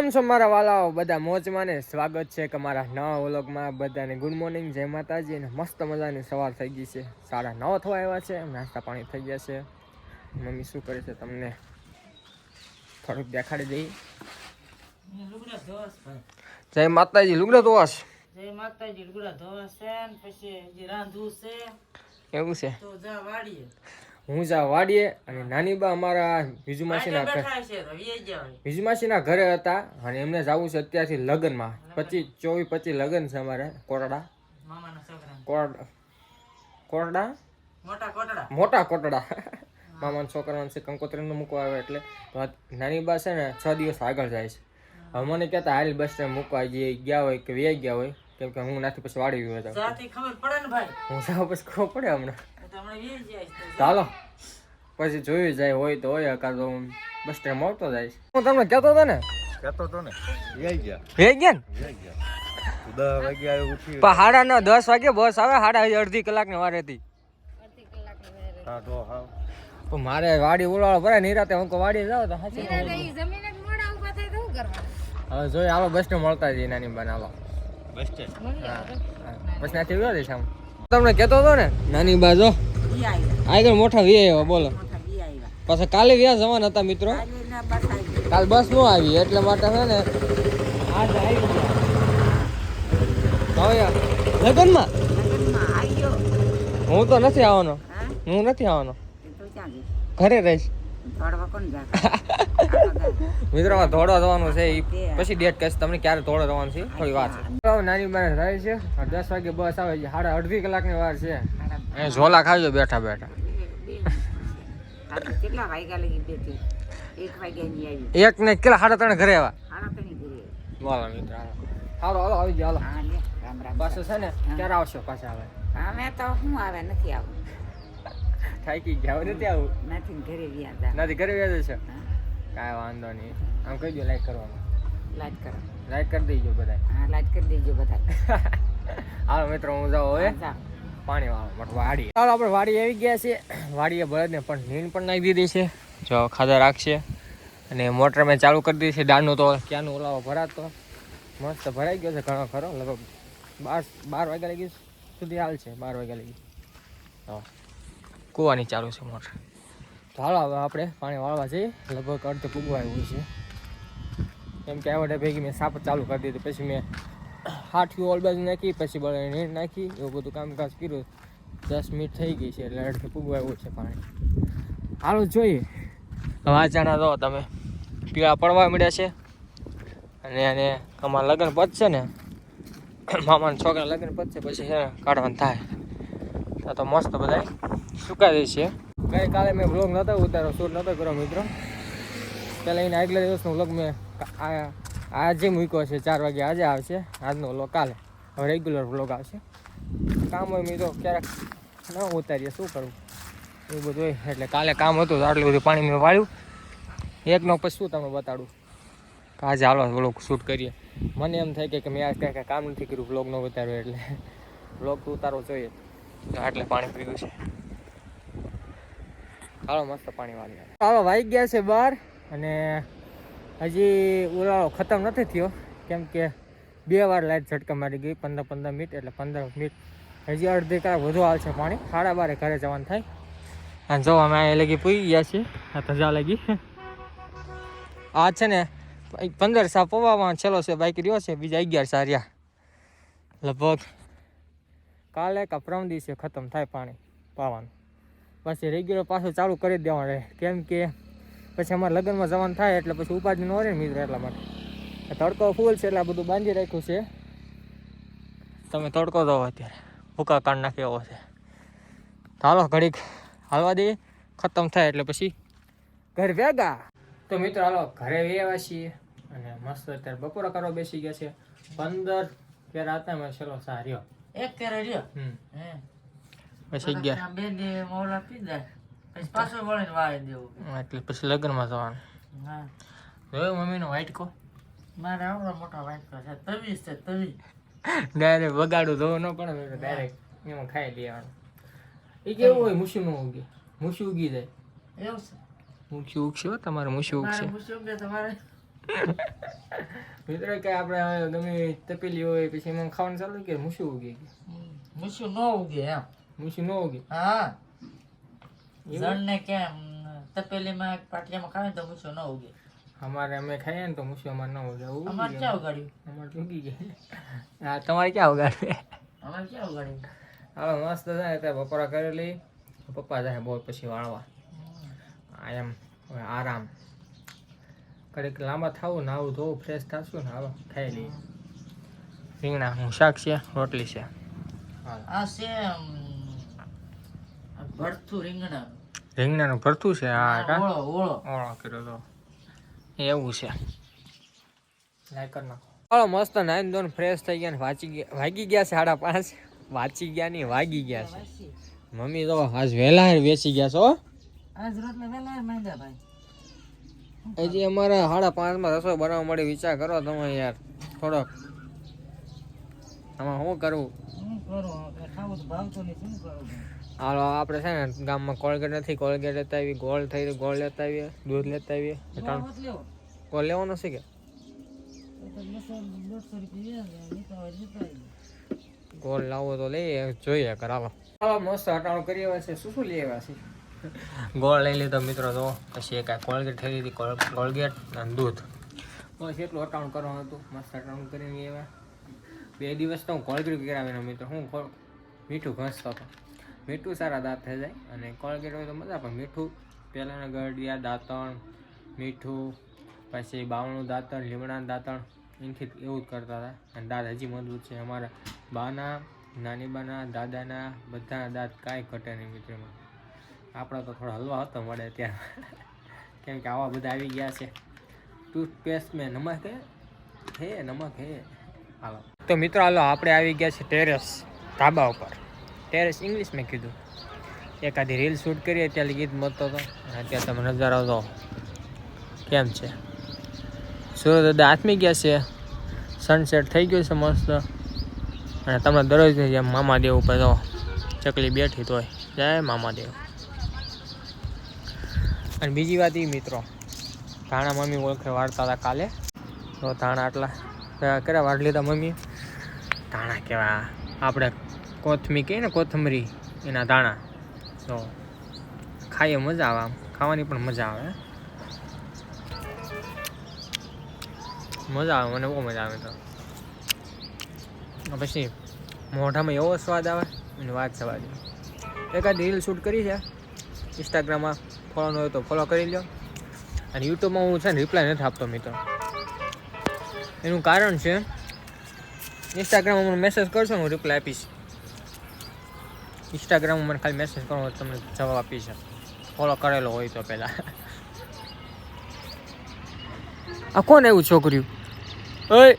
કેમ છો મારા વાલાઓ બધા મોજમાં ને સ્વાગત છે કે મારા નવા વ્લોગમાં બધાને ગુડ મોર્નિંગ જય માતાજી ને મસ્ત મજાની સવાર થઈ ગઈ છે 9:30 થવા આવ્યા છે નાસ્તા પાણી થઈ ગયા છે મમ્મી શું કરે છે તમને થોડુંક દેખાડી દઈ જય માતાજી લુગડા ધોવાસ જય માતાજી લુગડા ધોવાસ છે ને પછી જે રાંધવું છે એવું છે તો જા વાડીએ હું જા વાડીએ અને નાની બા અમારા વિજુમાસીના ઘરે હતા અને એમને જવું છે અત્યારથી લગ્નમાં 24-25 લગ્ન છે અમારે કોટડા મામાના છોકરા કોટડા મોટા કોટડા મામાના છોકરાને છે કંકોત્રીનું મૂકવા આવે એટલે તો નાની બા છે ને 6 દિવસ આગળ જાય છે હવે મને કહેતા હાલ બસ સ્ટેન્ડ મૂકવા જઈએ ગયા હોય કે વ્યાઈ ગયા હોય કેમ કે હું નાથી પછી વાડી ગયો હતો ખબર પડે ને ભાઈ હું જાવ પછી ખબર પડે હમણાં ચાલો પછી જોયું જાય હોય તો હોય કાં તો હું બસ સ્ટેન્ડ આવતો જાય હું તમને કહેતો હતો ને વ્યાઈ ગયા ને 10:30 વાગે બસ આવે 10:30 કલાકની વાર હતી મારે વાડી ઉલાળો ભરાય નિરાતે હું વાડી જાવ તો હવે જોઈએ હાલો બસ સ્ટેન્ડ મળતા જઈએ નાની બને હાલો બસ ત્યાંથી ગયો દઈશ આમ તમને કહેતો હતો ને નાની બાજો આગળ મોટા વી આવ્યા બોલો પાછા કાલે વ્યા જવાના હતા મિત્રો કાલ બસ નો આવી એટલે માટે છે ને આજ આવી ગયા લગનમાં હું તો નથી આવવાનો ઘરે રહીશ મિત્રો ધોડો જવાનું છે પછી ડેટ કહીશ તમને ક્યારે ધોડો જવાનું છે થોડી વાર છે નાની બાને રહે છે 10 વાગે બસ આવે છે 3.5 કલાકની વાર છે ઝોલા ખાજો બેઠા બેઠા કેટલા વાગ્યા લગી બેઠી 1 વાગ્યા ની આવી એક ને કેટલા 3:30 ઘરે આવ્યા બોલો મિત્ર હાલો આવી જાવ બસ છે ને ક્યારે આવશો પાછા આવે અમે તો હું આવે નથી આવું થાકી ગયા નથી આવું નથી ઘરે વ્યા નથી ઘરે વ્યા છે કાંઈ વાંધો નહીં આમ કહી દો લાઈક કરવાનું લાઈક કરી દેજો બધા લાઈક કરી દેજો બધા હાલો મિત્રો હું જાઉં હવે પાણી વાળો વાડી ચાલો આપણે વાડી આવી ગયા છે વાડીએ બળદને પણ નીંદ પણ નાખી દીધી છે જો ખાધા રાખશે અને મોટર મેં ચાલુ કરી દીધી છે દાળનું તો ક્યાંનું ઓલાવો ભરાતો મસ્ત ભરાઈ ગયો છે ઘણો ખરો લગભગ 12 વાગ્યા લગી સુધી હાલ છે 12 વાગ્યા લગી હા કૂવાની ચાલુ છે મોટર તો હાલો હવે આપણે પાણી વાળવા જઈએ લગભગ અડધે પૂગવા આવ્યું છે કેમ કે આવડે ભેગી મેં સાપ ચાલુ કરી દીધું પછી મેં હાથીઓ ઓલ બાજુ નાખી પછી બળે નીંદ નાખી એવું બધું કામકાજ કર્યું 10 મિનિટ થઈ ગઈ છે એટલે અડધે પૂગવા આવ્યું છે પાણી હાલો જોઈએ હવે આ ચાણા દો તમે પીળા પડવા મળ્યા છે અને અમારા લગ્ન પતશે ને મામાના છોકરા લગ્ન પતશે પછી છે ને કાઢવાનું થાય તો મસ્ત બધા સુકાઈ છે ગઈકાલે મેં વ્લોગ નહોતો ઉતાર્યો શૂટ નહોતો કર્યો મિત્રો પહેલાં એને આગલા દિવસનો વ્લોગ મેં આજે મૂક્યો છે 4 વાગે આજે આવશે આજનો વ્લોગ કાલે હવે રેગ્યુલર વ્લોગ આવશે કામ હોય મિત્રો ક્યારેક ન ઉતારીએ શું કરવું એવું બધું હોય એટલે કાલે કામ હતું આટલું બધું પાણી મેં વાળ્યું એકનો પછી શું તમને બતાડું આજે હાલો વ્લોગ શૂટ કરીએ મને એમ થાય કે મેં આજ કાંઈ કામ નથી કર્યું વ્લોગ ન ઉતાર્યો એટલે વ્લોગ તો ઉતારવો જોઈએ આટલે પાણી પીવું છે હાલો મસ્ત પાણી વાળી હાલો વાઈ ગયા છે બહાર અને હજી ઉલાળો ખતમ નથી થયો કેમ કે 2 વાર લાઈટ ઝટકા મારી ગઈ 15 મિનિટ એટલે 15 મિનિટ હજી અડધી કલાક વધુ આવશે પાણી 12:30 ઘરે જવાનું થાય અને જો અમે અહીંયા લગી પૂઈ ગયા છીએ આ તજા લગી આ છે ને 15 સા પવામાં છેલ્લો છે બાઈક રહ્યો છે બીજા 11 સા રહ્યા લગભગ કાલે કે પરમ દિવસે ખતમ થાય પાણી પાવાનું પછી રેગ્યુલર પાછું ચાલુ કરી જ દેવાનું રહે કેમ કે પછી અમારે લગ્નમાં જવાનું થાય એટલે પછી ઉપાધિ ન રહે ને મિત્ર એટલા માટે તડકો ફૂલ છે એટલે આ બધું બાંધી રાખ્યું છે તમે તડકો દો અત્યારે ભૂકા કાઢ નાખે એવો છે હાલો ઘડીક હાલવા દઈએ ખતમ થાય એટલે પછી ઘર ભેગા તો મિત્રો હાલો ઘરે આવ્યા છીએ અને મસ્ત અત્યારે બપોરા કરવા બેસી ગયા છે 15 કેરા હતા મેં છેલ્લો સા રહ્યો એક કેરા રહ્યો પછી 11 બે દે મોલા પી દે પછી પાછો વળીને વાળી દેવું એટલે પછી લગ્નમાં જવાનું હા જોયો મમ્મીનો વાઈટ કો મારે આવડો મોટો વાઈટ કો છે તવી છે તવી ડાયરેક્ટ વગાડું ધોવો ન પડે ડાયરેક્ટ એમાં ખાઈ લેવાનું એ કેવું હોય મુશી નો ઉગે મુશી ઉગી જાય એવું છે મુશી ઉગશે તમારે મુશી ઉગશે મુશી ઉગે તમારે મિત્રો કે આપણે હવે ગમે તપેલી હોય પછી એમાં ખાવાનું ચાલુ કે મૂછું ઉગી મૂછું ન ઉગે એમ. મૂછું ન ઉગી હા જણને કેમ તપેલીમાં પાટિયામાં ખાવે તો મૂછું ન ઉગે. અમારે અમે ખાઈએ ને તો મૂછું અમારે ન ઉગે. અમારે ક્યાં ઉગાડ્યું? અમારે ઉગી જાય. હા તમારે ક્યાં ઉગાડે? અમારે ક્યાં ઉગાડ્યું? હવે મસ્ત જાય ત્યાં બપોરા કરી લઈ પપ્પા જાય બહુ પછી વાળવા. આ એમ હવે આરામ કડીક લાંબા થવું નાવું ધોવું ફ્રેશ થશું ને હાલો ખાઈ લઈએ. રીંગણા હું શાક છે રોટલી છે. આ છે ભરથું રીંગણા. રીંગણાનું ભરતું છે. હા કા ઓળો ઓળો ઓળો કર્યો તો એવું છે. લાઈક કરી નાખો. હાલો મસ્ત નાઈને ધોઈને ફ્રેશ થઈ ગયા ને વાગી ગયા છે 5:30. વાંચી ગયા નહીં વાગી ગયા છે. મમ્મી તો આજ વહેલા વેચી ગયા છો. આજ રોટલા વેલા માંડ્યા ભાઈ. હજી અમારા 5:30 રસોઈ બનાવવા માટે વિચાર કરો તમે યાર થોડોક. આમાં શું કરવું? શું કરું ખાવું તો ભાવતું નહીં શું કરું? હાલો આપણે છે ને ગામમાં કોલગેટ નથી. કોલગેટ લેતા આવી ગોળ થઈ રહ્યું ગોળ લેતા આવીએ દૂધ લેતા આવીએ. ગોળ લેવાનો છે કે ગોળ લાવો તો લઈએ જોઈએ કરાવો. હાલો મસ્ત હટાણું કરી આવ્યા છે. શું લઈ આવ્યા છે? ગોળ લઈ લીધો મિત્રો તો પછી એક કોલગેટ થઈ હતી કોલગેટ અને દૂધ. બસ એટલું હટાણું કરવાનું હતું. મસ્ત હટાણું કરીને આવ્યા. 2 દિવસ તો હું કોલગેટ કરાવીને મિત્રો હું મીઠું ઘસતો હતો. મીઠું સારા દાંત થઈ જાય અને કોલગેટ હોય તો મજા પણ મીઠું પહેલાંના ગળડિયા દાંતણ મીઠું પછી બાવણું દાંતણ લીમડાનું દાંતણ એનાથી એવું જ કરતા હતા. અને દાંત હજી મજબૂત છે. અમારા બાના નાની બાના દાદાના બધાના દાંત કાંઈ ઘટે નહીં મિત્રોમાં. આપણા તો થોડા હલવા હતો મળે ત્યાં કેમ કે આવા બધા આવી ગયા છે. ટૂથપેસ્ટ મેં નમક હે નમક હે. હાલો તો મિત્રો હાલો આપણે આવી ગયા છે ટેરેસ ધાબા ઉપર. ટેરેસ ઇંગ્લિશ મેં કીધું. એકાદી રીલ શૂટ કરીએ ત્યારે ગીત મળતો હતો અને અત્યારે તમે નજારો તો કેમ છે. સૂર્ય દાદા આથમી ગયા છે. સનસેટ થઈ ગયો છે મસ્ત. અને તમને દરરોજ જેમ મામાદેવ ઉપર તો ચકલી બેઠી તોય જય મામાદેવ. અને બીજી વાત એ મિત્રો ધાણા મમ્મી ઓળખે વાળતા હતા કાલે તો ધાણા આટલા કર્યા વાળ લીધા મમ્મી. ધાણા કેવા આપણે કોથમી કહીએ ને કોથમરી એના દાણા તો ખાઈએ મજા આવે. આમ ખાવાની પણ મજા આવે. મજા આવે મને બહુ મજા આવે. તો પછી મોઢામાં એવો સ્વાદ આવે અને વાત સવા દે. એકાદ રીલ શૂટ કરી છે ઇન્સ્ટાગ્રામમાં ફોલો ન હોય તો ફોલો કરી લો. અને યુટ્યુબમાં હું છે ને રિપ્લાય નથી આપતો મિત્રો. એનું કારણ છે ઇન્સ્ટાગ્રામમાં મને મેસેજ કરશો ને હું રિપ્લાય આપીશ. ઇન્સ્ટાગ્રામમાં મને ખાલી મેસેજ કરો તમને જવાબ આપીશ. ફોલો કરેલો હોય તો પહેલાં. આ કોણ એવું છોકર્યું? ઓય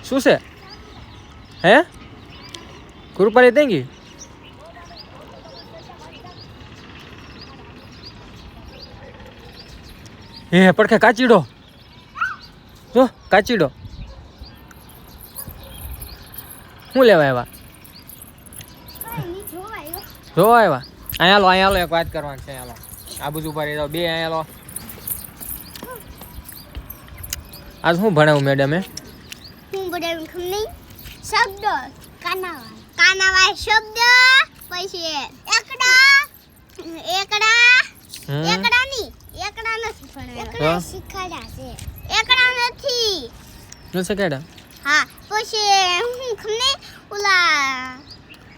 શું છે હે? કૃપાલી થઈ ગઈ? હે પડખે કાચીડો જો કાચીડો શું લેવા આવ્યા? જોવા આવ્યા? અહીંયા લો એક વાત કરવાની છે. અહીંયા લો આ બધું ઉપર રહી જાઓ બે. અહીંયા લો આજ શું ભણાવું મેડમે? હું ભણાવું ખબર શબ્દ કાનાવા શબ્દ પછી એકડા નથી ભણાવ્યા. શીખવાડ્યા છે એકડા નથી શીખવાડ્યા. હા પછી હું ખબર ઓલા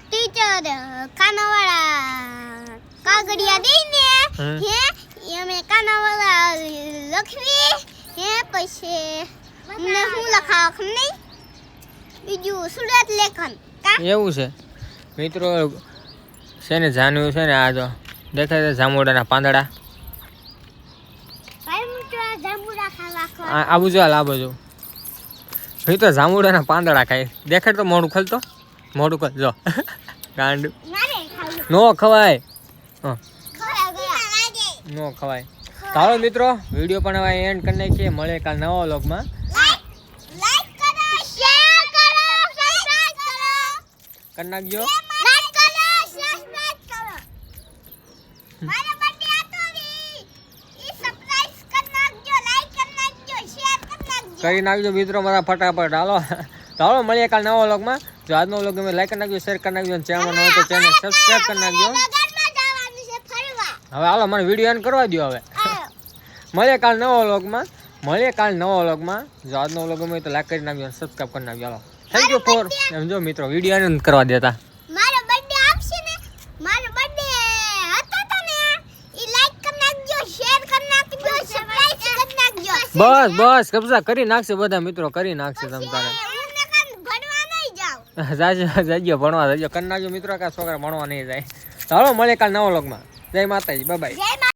ટીચર કાનાવાળા કાગળિયા દઈને હે અમે કાનાવાળા લખવી હે પછી મને હું લખાવ ખબર બીજું સુરત લેખન. એવું છે મિત્રો છે ને જાણ્યું છે ને આ તો દેખાય છે જાંબુડાના પાંદડા. આ બાજુ આ બાજુ મિત્રો જાંબુડાના પાંદડા ખાય. દેખાડ તો મોઢું ખોલતો મોઢું ખોલ જો ગાંડું નો ખવાય. નો ખવાય. ચાલો મિત્રો વિડીયો પણ હવે એન્ડ કરી નાખીએ. મળે કાલ નવા વ્લોગમાં. કરી નાખજો. કરી નાખજો મિત્રો મારા ફટાફટ. હાલો તો હાલો મળીએ કાલ નવા વ્લોગમાં. જો આજનો વ્લોગ ગમે લાઈક કરી નાખજો, શેર કરી નાખજો, ચેનલ ન હોય તો ચેનલ સબસ્ક્રાઇબ કરી નાખજો. લગનમાં જવાનું છે ફરવા. હવે હાલો મને વિડીયો એન્ડ કરવા દો. હવે આયો. મળીએ કાલ નવા વ્લોગમાં. જો આજનો વ્લોગ ગમે તો લાઈક કરી નાખજો, સબસ્ક્રાઇબ કરી નાખજો. હાલો થેન્ક યુ ફોર જો મિત્રો વિડીયો એન્ડ કરવા દેતા. મારો બર્થડે આવશે ને, મારો બર્થડે હતો તો ને, ઈ લાઈક કરી નાખજો, શેર કરી નાખજો, સબસ્ક્રાઇબ કરી નાખજો. બસ કબજા કરી નાખશે બધા મિત્રો, કરી નાખશે તમ તારે. હું નકર ભણવા નહીં જાઉં. જાજો ભણવા જાજો કરી નાખજો મિત્રો, કા છોકરા ભણવા નહીં જાય. તો હાલો મળીએ કાલ નવા વ્લોગમાં. જય માતાજી, બાય બાય. જય